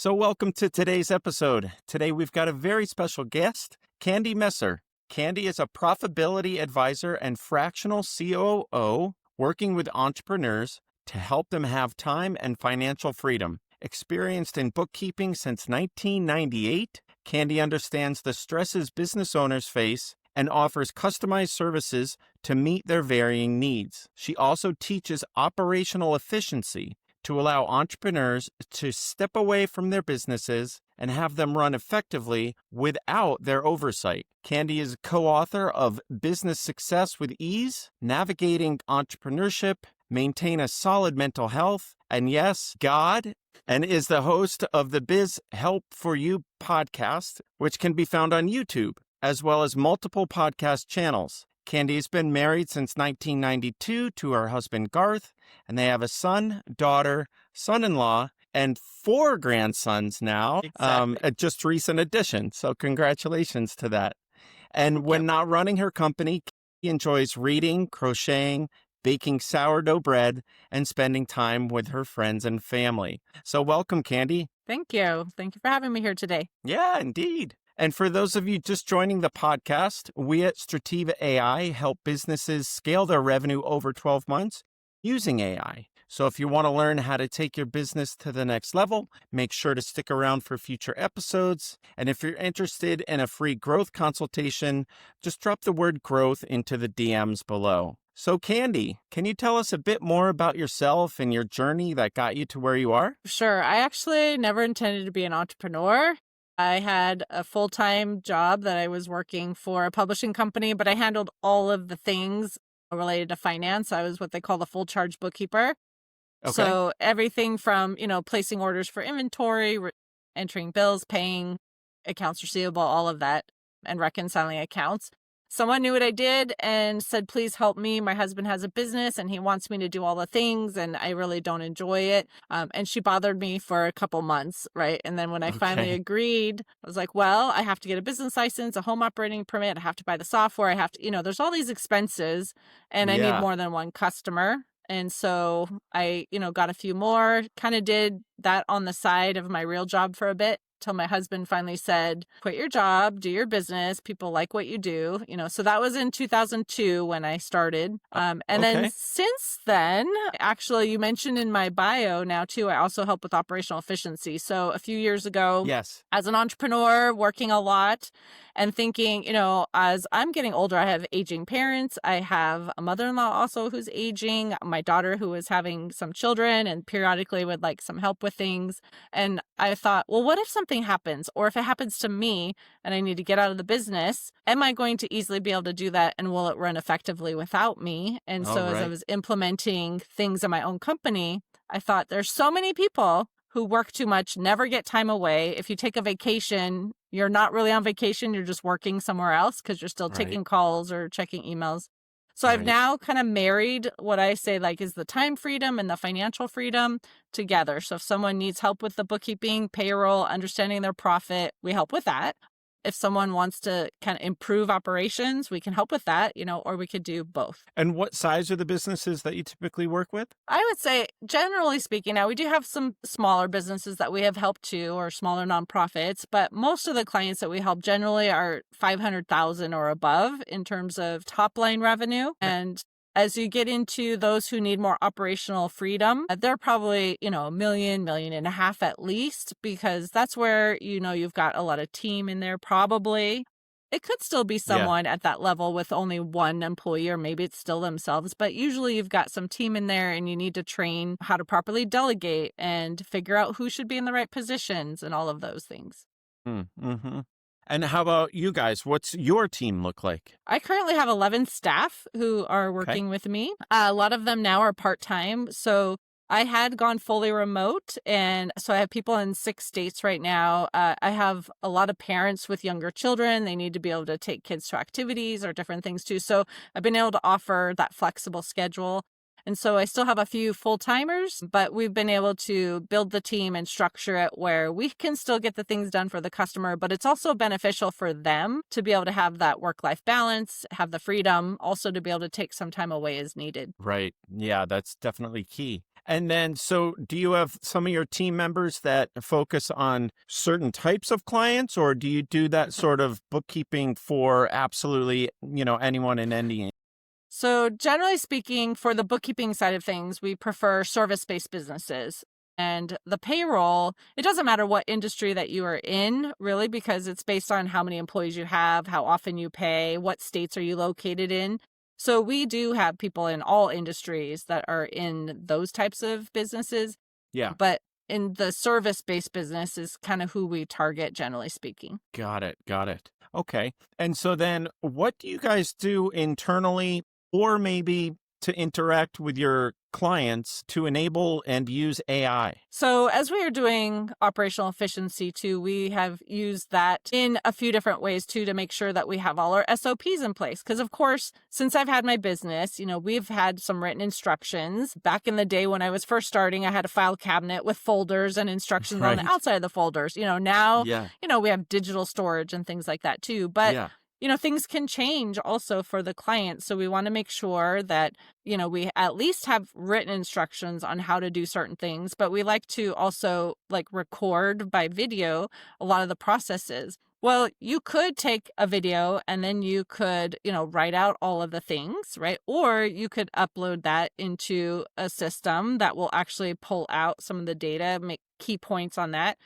So welcome to today's episode. Today we've got a very special guest, Candy Messer. Candy is a profitability advisor and fractional COO working with entrepreneurs to help them have time and financial freedom. Experienced in bookkeeping since 1998, Candy understands the stresses business owners face and offers customized services to meet their varying needs. She also teaches operational efficiency to allow entrepreneurs to step away from their businesses and have them run effectively without their oversight. Candy is a co-author of Business Success with Ease, Navigating Entrepreneurship, Maintain a Solid Mental Health, and yes, God, and is the host of the Biz Help for You podcast, which can be found on YouTube, as well as multiple podcast channels. Candy has been married since 1992 to her husband, Garth, and they have a son, daughter, son-in-law, and 4 grandsons now, Exactly. just recent addition. So congratulations to that. And when not running her company, she enjoys reading, crocheting, baking sourdough bread, and spending time with her friends and family. So welcome, Candy. Thank you. Thank you for having me here today. Yeah, indeed. And for those of you just joining the podcast, we at Strativa AI help businesses scale their revenue over 12 months using AI. So if you want to learn how to take your business to the next level, make sure to stick around for future episodes. And if you're interested in a free growth consultation, just drop the word growth into the DMs below. So Candy, can you tell us a bit more about yourself and your journey that got you to where you are? Sure. I actually never intended to be an entrepreneur. I had a full-time job that I was working for a publishing company, but I handled all of the things related to finance. I was what they call the full charge bookkeeper. Okay. So everything from, placing orders for inventory, entering bills, paying accounts receivable, all of that, and reconciling accounts. Someone knew what I did and said, please help me. My husband has a business and he wants me to do all the things and I really don't enjoy it. And she bothered me for a couple months, right? And then when I finally agreed, I was like, well, I have to get a business license, a home operating permit. I have to buy the software. I have to, there's all these expenses and I need more than one customer. And so I, got a few more, kind of did that on the side of my real job for a bit. Till my husband finally said, quit your job, do your business. People like what you do. So that was in 2002 when I started. Then since then, actually, you mentioned in my bio now too, I also help with operational efficiency. So a few years ago, as an entrepreneur, working a lot and thinking, as I'm getting older, I have aging parents. I have a mother-in-law also who's aging, my daughter who is having some children and periodically would like some help with things. And I thought, well, what if something happens, or if it happens to me and I need to get out of the business, am I going to easily be able to do that? And will it run effectively without me? And so as I was implementing things in my own company, I thought there's so many people who work too much, never get time away. If you take a vacation, you're not really on vacation. You're just working somewhere else because you're still taking calls or checking emails. So I've now kind of married what I say is the time freedom and the financial freedom together. So if someone needs help with the bookkeeping, payroll, understanding their profit, we help with that. If someone wants to kind of improve operations, we can help with that, or we could do both. And what size are the businesses that you typically work with? I would say, generally speaking, now we do have some smaller businesses that we have helped too, or smaller nonprofits, but most of the clients that we help generally are 500,000 or above in terms of top line revenue. And as you get into those who need more operational freedom, they're probably, $1 million, $1.5 million at least, because that's where, you've got a lot of team in there probably. It could still be someone at that level with only one employee, or maybe it's still themselves, but usually you've got some team in there and you need to train how to properly delegate and figure out who should be in the right positions and all of those things. Mm-hmm. And how about you guys? What's your team look like? I currently have 11 staff who are working with me. A lot of them now are part-time. So I had gone fully remote. And so I have people in 6 states right now. I have a lot of parents with younger children. They need to be able to take kids to activities or different things too. So I've been able to offer that flexible schedule. And so I still have a few full-timers, but we've been able to build the team and structure it where we can still get the things done for the customer, but it's also beneficial for them to be able to have that work-life balance, have the freedom, also to be able to take some time away as needed. Right. Yeah, that's definitely key. And then, so do you have some of your team members that focus on certain types of clients, or do you do that sort of bookkeeping for absolutely, anyone and any? So, generally speaking, for the bookkeeping side of things, we prefer service based businesses. And the payroll, it doesn't matter what industry that you are in, really, because it's based on how many employees you have, how often you pay, what states are you located in. So, we do have people in all industries that are in those types of businesses. Yeah. But in the service based business is kind of who we target, generally speaking. Got it. Got it. Okay. And so then what do you guys do internally or maybe to interact with your clients to enable and use AI? So, as we are doing operational efficiency too, we have used that in a few different ways too to make sure that we have all our SOPs in place. Because, of course, since I've had my business, we've had some written instructions. Back in the day when I was first starting, I had a file cabinet with folders and instructions on the Right. outside of the folders. Now, Yeah. we have digital storage and things like that too. But Yeah. things can change also for the client. So we want to make sure that, we at least have written instructions on how to do certain things, but we like to also record by video a lot of the processes. Well, you could take a video and then you could, write out all of the things, right? Or you could upload that into a system that will actually pull out some of the data, make key points on that.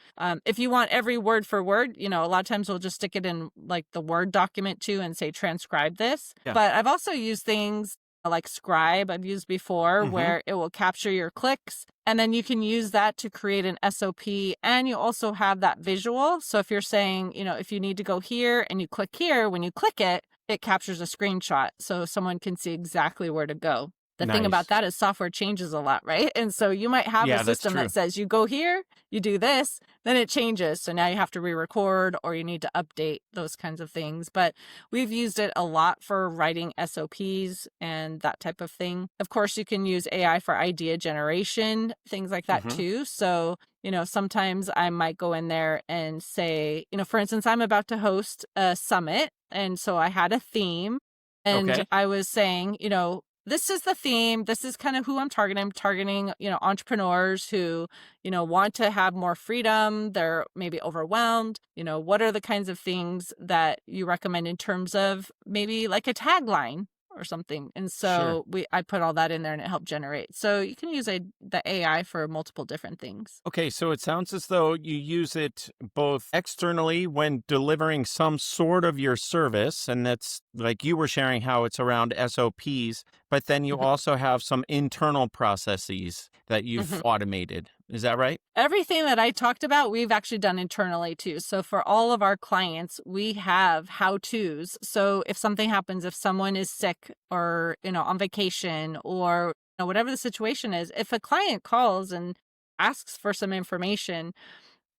If you want every word for word, a lot of times we'll just stick it in the Word document too and say transcribe this. Yeah. But I've also used things like Scribe I've used before Mhm. where it will capture your clicks and then you can use that to create an SOP and you also have that visual. So if you're saying, if you need to go here and you click here, when you click it, it captures a screenshot so someone can see exactly where to go. The thing about Nice. that is software changes a lot, right? And so you might have Yeah, a that's system true. that says you go here, you do this, then it changes. So now you have to re-record or you need to update those kinds of things. But we've used it a lot for writing SOPs and that type of thing. Of course, you can use AI for idea generation, things like that Mhm. too. So, sometimes I might go in there and say, for instance, I'm about to host a summit. And so I had a theme and Okay. I was saying, this is the theme. This is kind of who I'm targeting. I'm targeting, entrepreneurs who, want to have more freedom. They're maybe overwhelmed. What are the kinds of things that you recommend in terms of maybe like a tagline or something? And Sure. so I put all that in there and it helped generate. So you can use the AI for multiple different things. Okay, so it sounds as though you use it both externally when delivering some sort of your service, and that's like you were sharing how it's around SOPs, but then you Mhm. also have some internal processes that you've Mhm. automated. Is that right? Everything that I talked about, we've actually done internally too. So for all of our clients, we have how-tos. So if something happens, if someone is sick or, on vacation or whatever the situation is, if a client calls and asks for some information,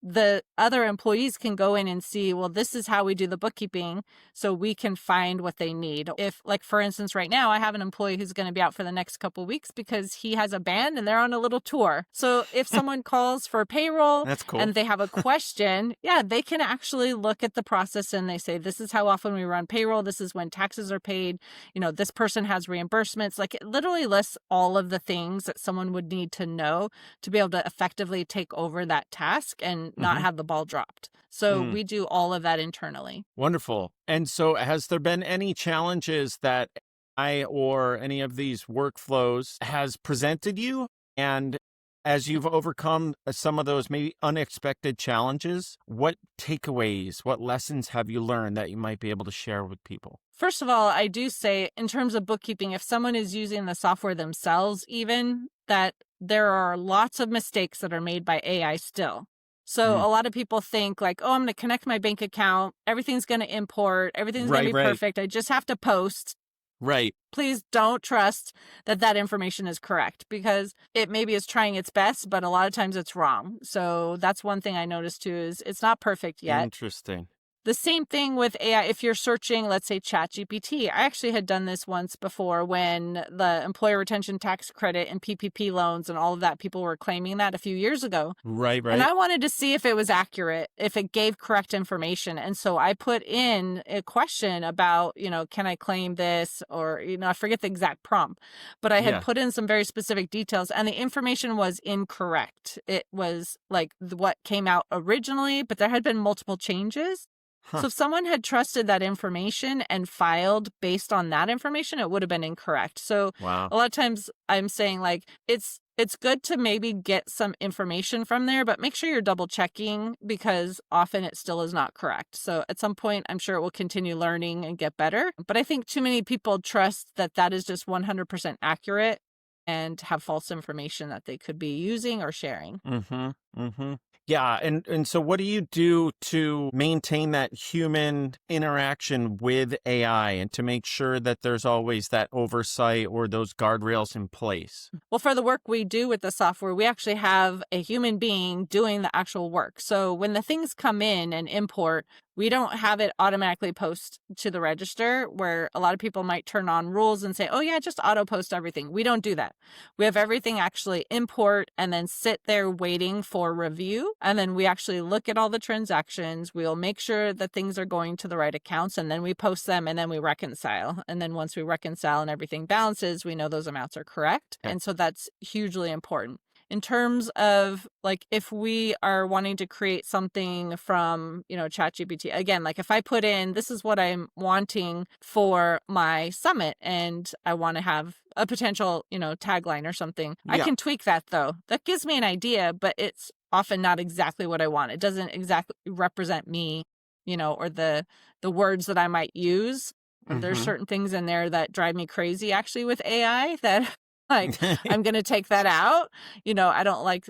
the other employees can go in and see, well, this is how we do the bookkeeping so we can find what they need. If, like, for instance, right now I have an employee who's going to be out for the next couple of weeks because he has a band and they're on a little tour. So if someone calls for payroll That's cool. and they have a question, yeah, they can actually look at the process and they say, this is how often we run payroll. This is when taxes are paid. This person has reimbursements. Like, it literally lists all of the things that someone would need to know to be able to effectively take over that task and not Mhm. have the ball dropped. So Mm, we do all of that internally. wonderful. And so has there been any challenges that I or any of these workflows has presented you? And as you've overcome some of those maybe unexpected challenges, what takeaways, what lessons have you learned that you might be able to share with people? First of all, I do say in terms of bookkeeping, if someone is using the software themselves, even that there are lots of mistakes that are made by AI still. So Mm, a lot of people think like, oh, I'm going to connect my bank account. Everything's going to import. Everything's going to right, be right, perfect. I just have to post. right. Please don't trust that information is correct because it maybe is trying its best, but a lot of times it's wrong. So that's one thing I noticed too is it's not perfect yet. Interesting. The same thing with AI. If you're searching, let's say ChatGPT, I actually had done this once before when the employer retention tax credit and PPP loans and all of that, people were claiming that a few years ago. Right, And right. I wanted to see if it was accurate, if it gave correct information. And so I put in a question about, can I claim this? Or, I forget the exact prompt, but I had Yeah. put in some very specific details and the information was incorrect. It was like what came out originally, but there had been multiple changes. Huh. So if someone had trusted that information and filed based on that information, it would have been incorrect. So Wow. a lot of times I'm saying like it's good to maybe get some information from there, but make sure you're double checking because often it still is not correct. So at some point, I'm sure it will continue learning and get better. But I think too many people trust that that is just 100% accurate and have false information that they could be using or sharing. Mm-hmm. Mm-hmm. Yeah. And so what do you do to maintain that human interaction with AI and to make sure that there's always that oversight or those guardrails in place? Well, for the work we do with the software, we actually have a human being doing the actual work. So when the things come in and import, we don't have it automatically post to the register where a lot of people might turn on rules and say, oh yeah, just auto post everything. We don't do that. We have everything actually import and then sit there waiting for review. And then we actually look at all the transactions. We'll make sure that things are going to the right accounts and then we post them and then we reconcile. And then once we reconcile and everything balances, we know those amounts are correct. Okay. And so that's hugely important. In terms of like if we are wanting to create something from, ChatGPT, again, like if I put in, this is what I'm wanting for my summit and I want to have a potential, tagline or something, I Yeah. can tweak that though. That gives me an idea, but it's often not exactly what I want. It doesn't exactly represent me, or the words that I might use. There's Mm-hmm. certain things in there that drive me crazy actually with AI that like I'm going to take that out. I don't like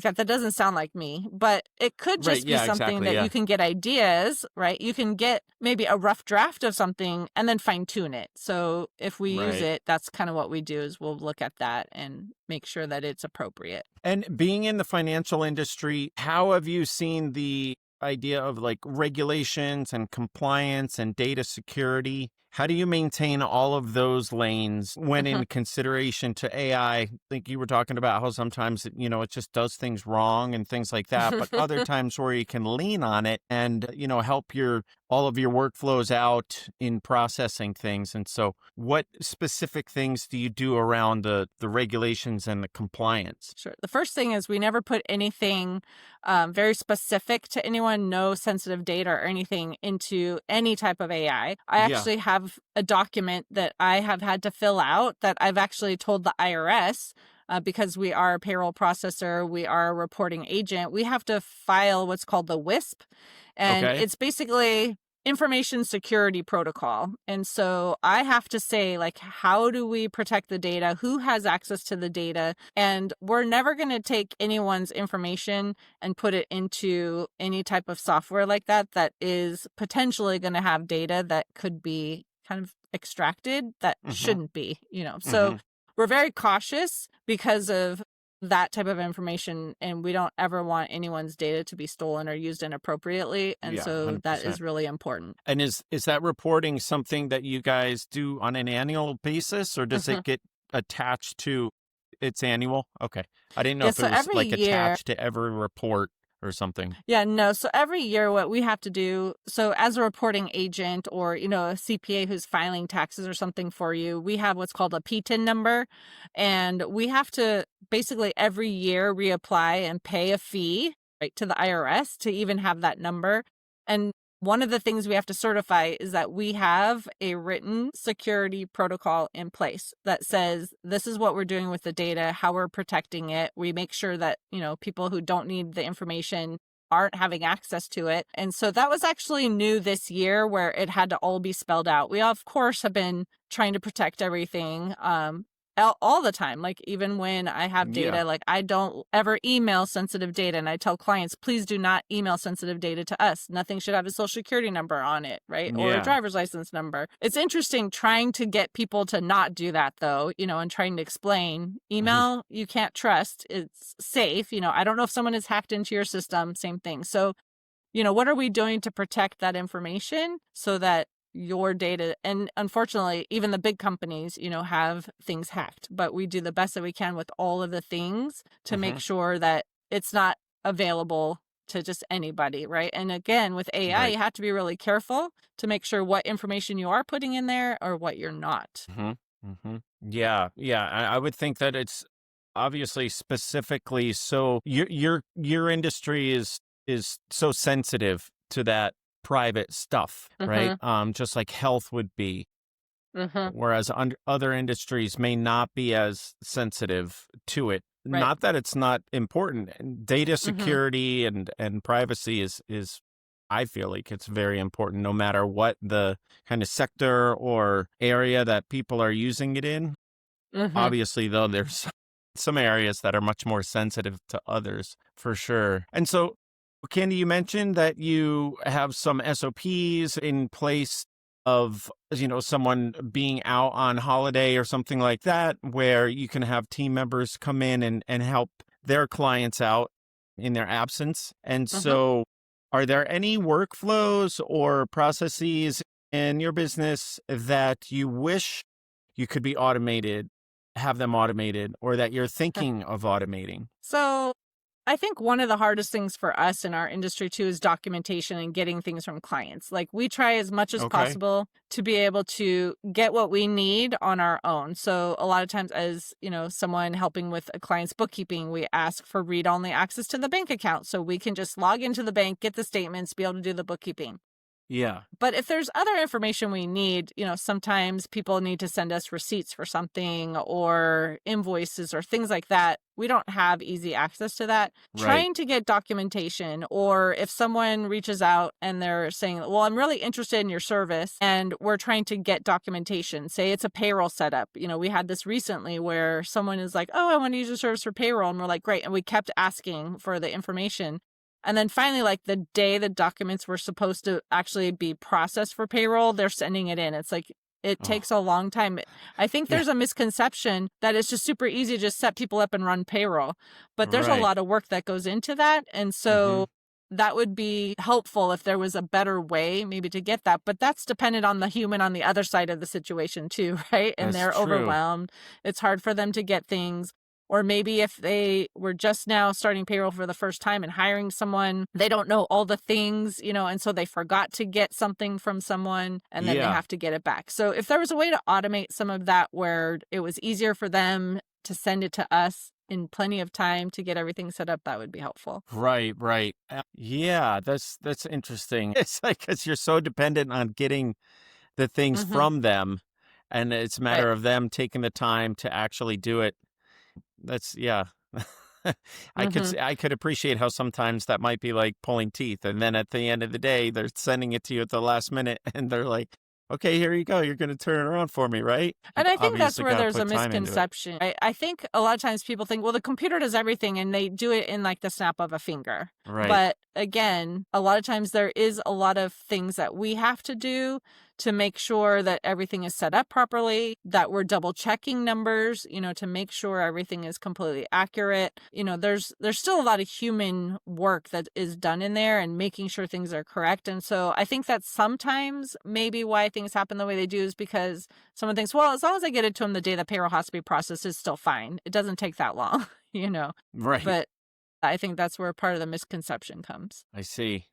that. That doesn't sound like me, but it could Right. just be Yeah, something exactly. that Yeah. you can get ideas, right? You can get maybe a rough draft of something and then fine tune it. So if we use Right. it, that's kind of what we do is we'll look at that and make sure that it's appropriate. And being in the financial industry, how have you seen the idea of like regulations and compliance and data security? How do you maintain all of those lanes when in consideration to AI? I think you were talking about how sometimes, it just does things wrong and things like that, but other times where you can lean on it and, help all of your workflows out in processing things. And so what specific things do you do around the regulations and the compliance? Sure. The first thing is we never put anything very specific to anyone, no sensitive data or anything into any type of AI. I Yeah. actually have a document that I have had to fill out that I've actually told the IRS because we are a payroll processor, we are a reporting agent, we have to file what's called the WISP. And Okay. it's basically information security protocol. And so I have to say, like, how do we protect the data? Who has access to the data? And we're never going to take anyone's information and put it into any type of software like that is potentially going to have data that could be kind of extracted that shouldn't be, So we're very cautious because of that type of information, and we don't ever want anyone's data to be stolen or used inappropriately. And Yeah, so that 100%. is really important. And is that reporting something that you guys do on an annual basis, or does it get attached to its annual? Okay. I didn't know Yeah, if so it was every like year, attached to every report or something. yeah, no. So every year, what we have to do, so as a reporting agent or, a CPA who's filing taxes or something for you, we have what's called a PTIN number. And we have to basically every year reapply and pay a fee, right, to the IRS to even have that number. And one of the things we have to certify is that we have a written security protocol in place that says this is what we're doing with the data, how we're protecting it. We make sure that, people who don't need the information aren't having access to it. And so that was actually new this year where it had to all be spelled out. We, of course, have been trying to protect everything all the time. Like even when I have data, Yeah. like I don't ever email sensitive data. And I tell clients, please do not email sensitive data to us. Nothing should have a social security number on it, right? Or a Yeah. driver's license number. It's interesting trying to get people to not do that though, and trying to explain email, you can't trust, it's safe. I don't know if someone has hacked into your system, same thing. So what are we doing to protect that information so that your data, and unfortunately, even the big companies, have things hacked, but we do the best that we can with all of the things to make sure that it's not available to just anybody, right? And again, with AI, Right. you have to be really careful to make sure what information you are putting in there or what you're not. Yeah, yeah. I would think that it's obviously specifically so your industry is so sensitive to that private stuff, right? Just like health would be, Mm-hmm. whereas other industries may not be as sensitive to it. Right. Not that it's not important. And data Mm-hmm. security and privacy is I feel like it's very important no matter what the kind of sector or area that people are using it in. Mm-hmm. Obviously, though, there's some areas that are much more sensitive to others for sure. And so, Candy, you mentioned that you have some SOPs in place of, someone being out on holiday or something like that, where you can have team members come in and help their clients out in their absence. And Mm-hmm. so, are there any workflows or processes in your business that you wish you could be automated, have them automated, or that you're thinking of automating? So I think one of the hardest things for us in our industry too is documentation and getting things from clients. Like we try as much as Okay. possible to be able to get what we need on our own. So a lot of times as, someone helping with a client's bookkeeping, we ask for read-only access to the bank account so we can just log into the bank, get the statements, be able to do the bookkeeping. Yeah. But if there's other information we need, sometimes people need to send us receipts for something or invoices or things like that. We don't have easy access to that. Right. Trying to get documentation, or if someone reaches out and they're saying, well, I'm really interested in your service and we're trying to get documentation, say it's a payroll setup. We had this recently where someone is like, oh, I want to use your service for payroll. And we're like, great. And we kept asking for the information. And then finally, like the day the documents were supposed to actually be processed for payroll, they're sending it in. It's like it takes a long time. I think Yeah. there's a misconception that it's just super easy to just set people up and run payroll. But there's a Right. lot of work that goes into that. And so that would be helpful if there was a better way maybe to get that. But that's dependent on the human on the other side of the situation too, right? And That's they're true. overwhelmed. It's hard for them to get things. Or maybe if they were just now starting payroll for the first time and hiring someone, they don't know all the things, and so they forgot to get something from someone and then they Yeah. have to get it back. So if there was a way to automate some of that where it was easier for them to send it to us in plenty of time to get everything set up, that would be helpful. Right. Yeah, that's interesting. It's like because you're so dependent on getting the things from them, and it's a Right. matter of them taking the time to actually do it. That's yeah. I could appreciate how sometimes that might be like pulling teeth, and then at the end of the day, they're sending it to you at the last minute, and they're like, "Okay, here you go. You're going to turn it around for me, right?" And I think that's Obviously where gotta there's a put time into it. misconception. I think a lot of times people think, well, the computer does everything and they do it in like the snap of a finger. Right. But again, a lot of times there is a lot of things that we have to do to make sure that everything is set up properly, that we're double checking numbers, to make sure everything is completely accurate. There's still a lot of human work that is done in there and making sure things are correct. And so I think that sometimes maybe why things happen the way they do is because someone thinks, well, as long as I get it to them the day the payroll has to be processed, it's still fine. It doesn't take that long, Right. But I think that's where part of the misconception comes. I see.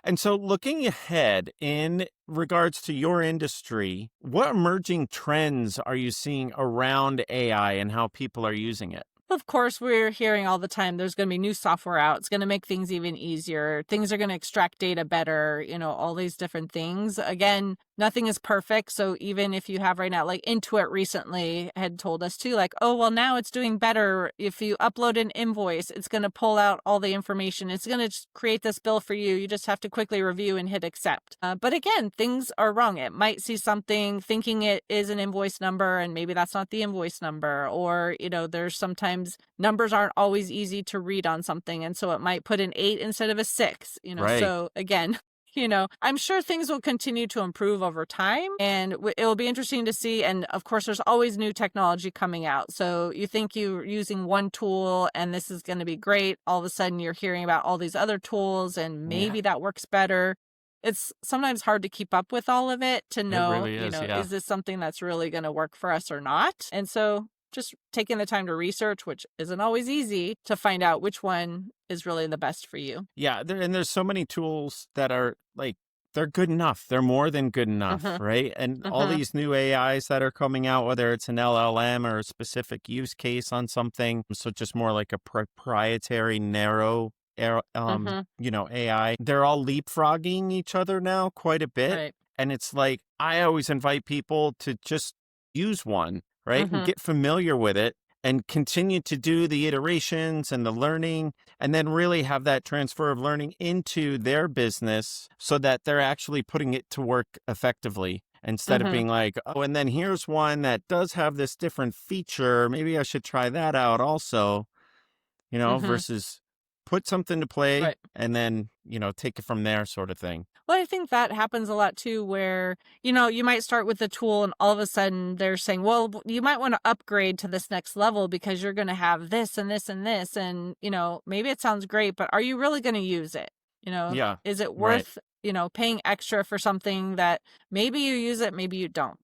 And so looking ahead in regards to your industry, what emerging trends are you seeing around AI and how people are using it? Of course, we're hearing all the time there's going to be new software out. It's going to make things even easier. Things are going to extract data better, all these different things. Again, nothing is perfect. So even if you have right now, like Intuit recently had told us too, like, oh, well, now it's doing better. If you upload an invoice, it's going to pull out all the information. It's going to just create this bill for you. You just have to quickly review and hit accept. But again, things are wrong. It might see something thinking it is an invoice number and maybe that's not the invoice number. Or, there's sometimes numbers aren't always easy to read on something. And so it might put an 8 instead of a 6, Right. So again, I'm sure things will continue to improve over time, and it'll be interesting to see. And of course, there's always new technology coming out. So you think you're using one tool and this is going to be great. All of a sudden you're hearing about all these other tools and Yeah, maybe that works better. It's sometimes hard to keep up with all of it to it know, really is. Yeah. is this something that's really going to work for us or not? And so just taking the time to research, which isn't always easy, to find out which one is really the best for you. Yeah. And there's so many tools that are like, they're good enough. They're more than good enough, Mm-hmm. right? And all Mm-hmm. these new AIs that are coming out, whether it's an LLM or a specific use case on something, so just more like a proprietary, narrow, Mm-hmm. AI, they're all leapfrogging each other now quite a bit. Right. And it's like, I always invite people to just use one, right? And Mm-hmm. get familiar with it and continue to do the iterations and the learning, and then really have that transfer of learning into their business so that they're actually putting it to work effectively instead of Mm-hmm. being like, oh, and then here's one that does have this different feature. Maybe I should try that out also, Mm-hmm. versus put something to play Right. and then, take it from there sort of thing. Well, I think that happens a lot too, where, you might start with the tool and all of a sudden they're saying, well, you might want to upgrade to this next level because you're going to have this and this and this. And, maybe it sounds great, but are you really going to use it? Yeah. Is it Right. worth, paying extra for something that maybe you use it, maybe you don't,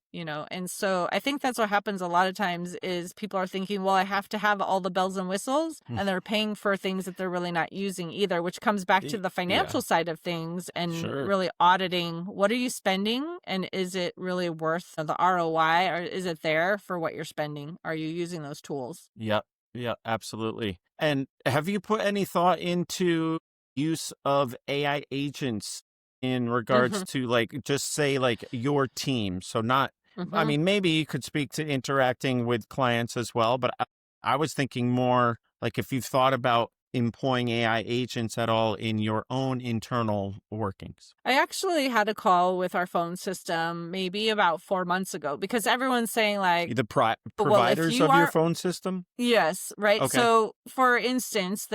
And so I think that's what happens a lot of times is people are thinking, well, I have to have all the bells and whistles, and they're paying for things that they're really not using either, which comes back to the Yeah, financial side of things and sure. really auditing what are you spending and is it really worth the ROI, or is it there for what you're spending? Are you using those tools? Yep. Yeah, absolutely. And have you put any thought into use of AI agents in regards Mm-hmm. to just say your team? So not, I Mm-hmm. mean, maybe you could speak to interacting with clients as well, but I was thinking more like if you've thought about employing AI agents at all in your own internal workings. I actually had a call with our phone system maybe about 4 months ago because everyone's saying like, The well, if providers you of your are, phone system? yes, right. Okay. So for instance,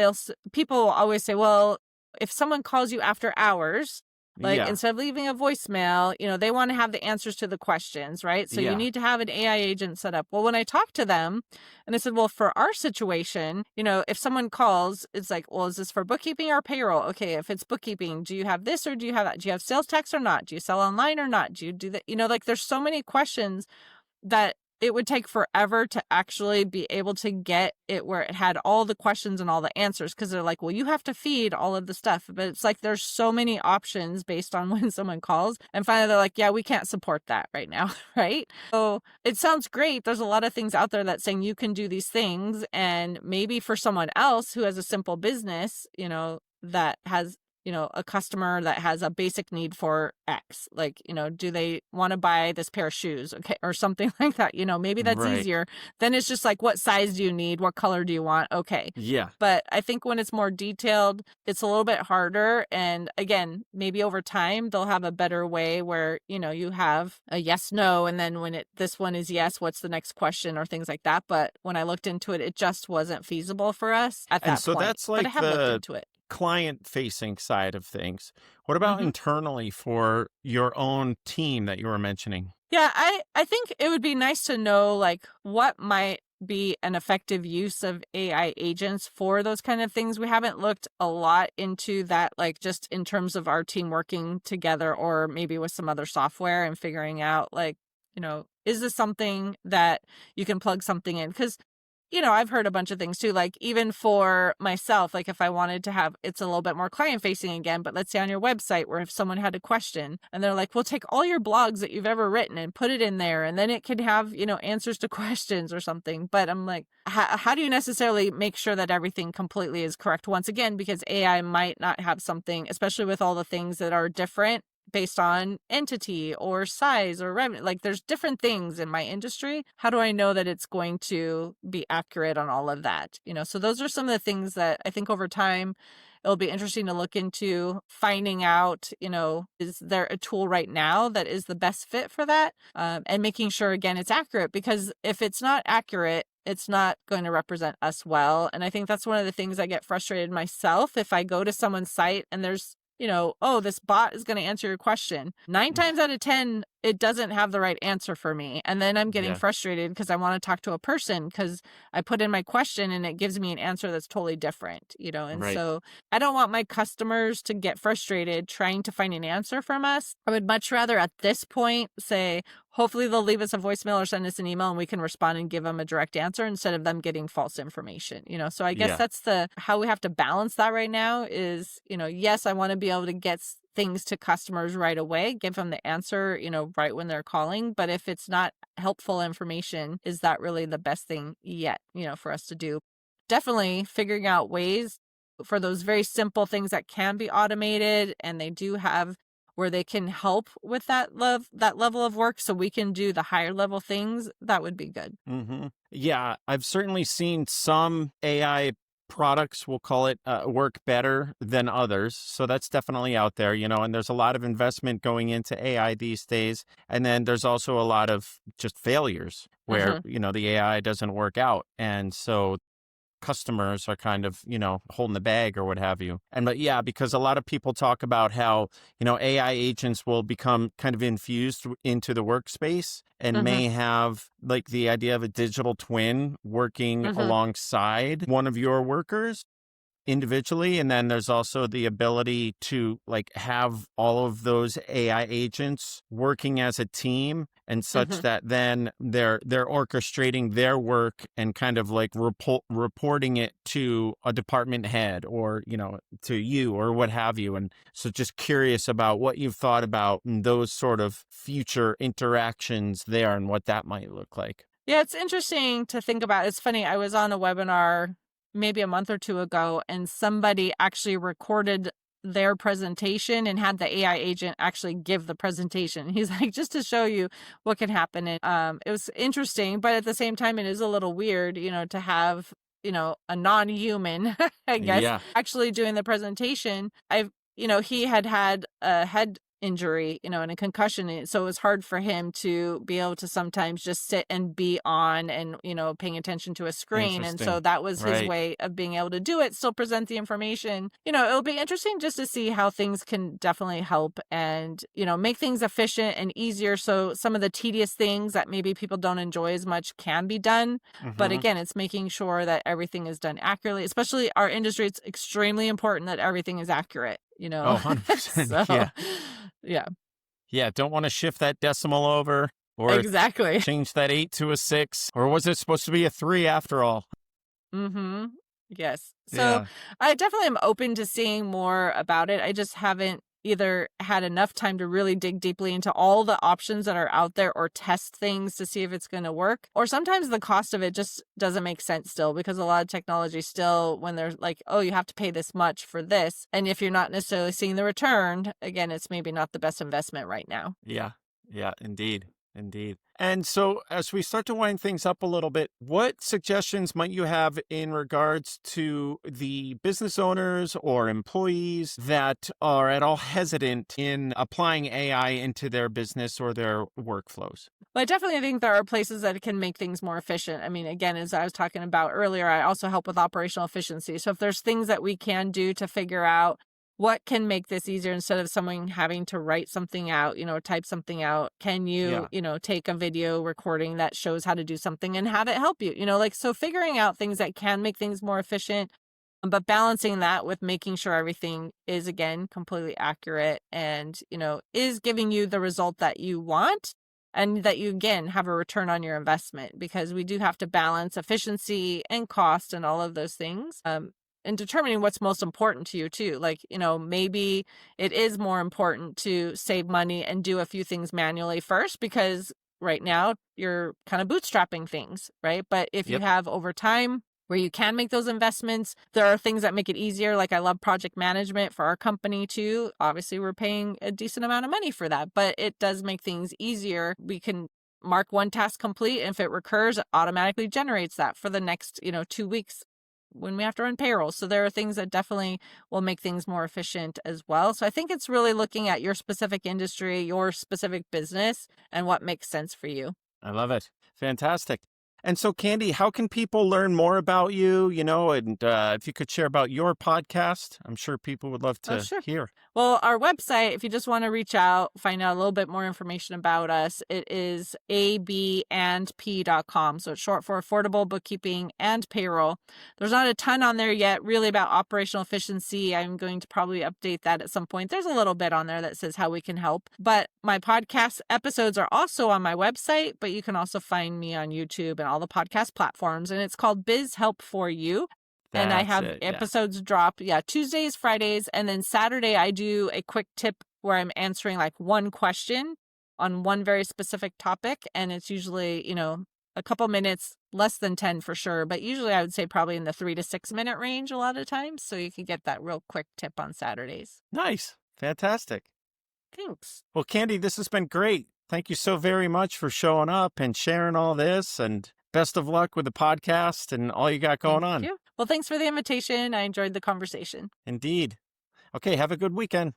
people will always say, well, if someone calls you after hours, like Yeah. instead of leaving a voicemail, they want to have the answers to the questions, right? So you Yeah. need to have an AI agent set up. Well, when I talked to them and I said, well, for our situation, if someone calls, it's like, well, is this for bookkeeping or payroll? Okay, if it's bookkeeping, do you have this or do you have that? Do you have sales tax or not? Do you sell online or not? Do you do that? Like there's so many questions that it would take forever to actually be able to get it where it had all the questions and all the answers, because they're like, well, you have to feed all of the stuff. But it's like there's so many options based on when someone calls. And finally, they're like, yeah, we can't support that right now. Right. So it sounds great. There's a lot of things out there that saying you can do these things. And maybe for someone else who has a simple business, that has a customer that has a basic need for X, like, do they want to buy this pair of shoes? Okay. Or something like that, maybe that's Right. easier. Then it's just like, what size do you need? What color do you want? Okay. Yeah. But I think when it's more detailed, it's a little bit harder. And again, maybe over time, they'll have a better way where, you have a yes, no. And then when this one is yes, what's the next question or things like that. But when I looked into it, it just wasn't feasible for us at And that so point. that's But I like have looked the into it. client facing side of things. What about Mm-hmm. internally for your own team that you were mentioning? Yeah, I think it would be nice to know like what might be an effective use of AI agents for those kind of things. We haven't looked a lot into that, like just in terms of our team working together or maybe with some other software and figuring out like, is this something that you can plug something in? Because I've heard a bunch of things too, like even for myself, like if I wanted to have, it's a little bit more client facing again, but let's say on your website where if someone had a question and they're like, we'll take all your blogs that you've ever written and put it in there. And then it could have, answers to questions or something. But I'm like, how do you necessarily make sure that everything completely is correct? Once again, because AI might not have something, especially with all the things that are different based on entity or size or revenue. Like there's different things in my industry. How do I know that it's going to be accurate on all of that? So those are some of the things that I think over time it'll be interesting to look into finding out, is there a tool right now that is the best fit for that? And making sure, again, it's accurate, because if it's not accurate, it's not going to represent us well. And I think that's one of the things I get frustrated myself if I go to someone's site and there's oh, this bot is going to answer your question. 9 times out of 10, it doesn't have the right answer for me. And then I'm getting Yeah. frustrated because I want to talk to a person because I put in my question and it gives me an answer that's totally different, and Right. so I don't want my customers to get frustrated trying to find an answer from us. I would much rather at this point say, hopefully they'll leave us a voicemail or send us an email and we can respond and give them a direct answer instead of them getting false information, so I guess Yeah. that's how we have to balance that right now is, yes, I want to be able to get things to customers right away, give them the answer, right when they're calling. But if it's not helpful information, is that really the best thing yet, for us to do? Definitely figuring out ways for those very simple things that can be automated and they do have where they can help with that level of work so we can do the higher level things, that would be good. Yeah, I've certainly seen some AI products, we'll call it, work better than others. So that's definitely out there, and there's a lot of investment going into AI these days. And then there's also a lot of just failures where, the AI doesn't work out. And so customers are kind of, holding the bag or what have you. But yeah, because a lot of people talk about how, AI agents will become kind of infused into the workspace and may have like the idea of a digital twin working alongside one of your workers individually. And then there's also the ability to like have all of those AI agents working as a team and such that then they're orchestrating their work and kind of like reporting it to a department head or, to you or what have you. And so just curious about what you've thought about those sort of future interactions there and what that might look like. Yeah, it's interesting to think about. It's funny, I was on a webinar maybe a month or two ago, and somebody actually recorded their presentation and had the AI agent actually give the presentation. He's like, just to show you what can happen. And it was interesting, but at the same time, it is a little weird, to have, a non-human, I guess, Yeah. actually doing the presentation. He had a head injury, and a concussion. So it was hard for him to be able to sometimes just sit and be on and, paying attention to a screen. And so Interesting. that was his Right. way of being able to do it, still present the information. It'll be interesting just to see how things can definitely help and, make things efficient and easier. So some of the tedious things that maybe people don't enjoy as much can be done. But again, it's making sure that everything is done accurately, especially our industry. It's extremely important that everything is accurate, Oh, 100%. so, Yeah. yeah, Yeah. Don't want to shift that decimal over or exactly. change that 8 to a 6. Or was it supposed to be a 3 after all? Yes. So Yeah. I definitely am open to seeing more about it. I just haven't either had enough time to really dig deeply into all the options that are out there or test things to see if it's going to work. Or sometimes the cost of it just doesn't make sense still because a lot of technology still, when they're like, oh, you have to pay this much for this. And if you're not necessarily seeing the return, again, it's maybe not the best investment right now. Yeah. Yeah. Indeed. Indeed. And so as we start to wind things up a little bit, what suggestions might you have in regards to the business owners or employees that are at all hesitant in applying AI into their business or their workflows? Well, I definitely think there are places that can make things more efficient. I mean, again, as I was talking about earlier, I also help with operational efficiency. So if there's things that we can do to figure out what can make this easier instead of someone having to write something out, type something out, can you, Yeah. take a video recording that shows how to do something and have it help you, so figuring out things that can make things more efficient, but balancing that with making sure everything is, again, completely accurate and, is giving you the result that you want. And that you, again, have a return on your investment because we do have to balance efficiency and cost and all of those things. And determining what's most important to you too. Like, maybe it is more important to save money and do a few things manually first because right now you're kind of bootstrapping things, right? But if you Yep. have over time where you can make those investments, there are things that make it easier. Like I love project management for our company too. Obviously we're paying a decent amount of money for that, but it does make things easier. We can mark one task complete. And if it recurs, it automatically generates that for the next, 2 weeks when we have to run payroll. So there are things that definitely will make things more efficient as well. So I think it's really looking at your specific industry, your specific business, and what makes sense for you. I love it. Fantastic. And so, Candy, how can people learn more about you, and if you could share about your podcast, I'm sure people would love to sure. hear. Well, our website, if you just want to reach out, find out a little bit more information about us, it is abandp.com. So it's short for Affordable Bookkeeping and Payroll. There's not a ton on there yet, really about operational efficiency. I'm going to probably update that at some point. There's a little bit on there that says how we can help. But my podcast episodes are also on my website, but you can also find me on YouTube and all the podcast platforms. And it's called Biz Help for You. And I have episodes drop, Tuesdays, Fridays, and then Saturday I do a quick tip where I'm answering like one question on one very specific topic. And it's usually, a couple minutes, less than 10 for sure. But usually I would say probably in the 3 to 6 minute range a lot of times. So you can get that real quick tip on Saturdays. Nice. Fantastic. Thanks. Well, Candy, this has been great. Thank you so very much for showing up and sharing all this. And best of luck with the podcast and all you got going on. Thank you. Well, thanks for the invitation. I enjoyed the conversation. Indeed. Okay, have a good weekend.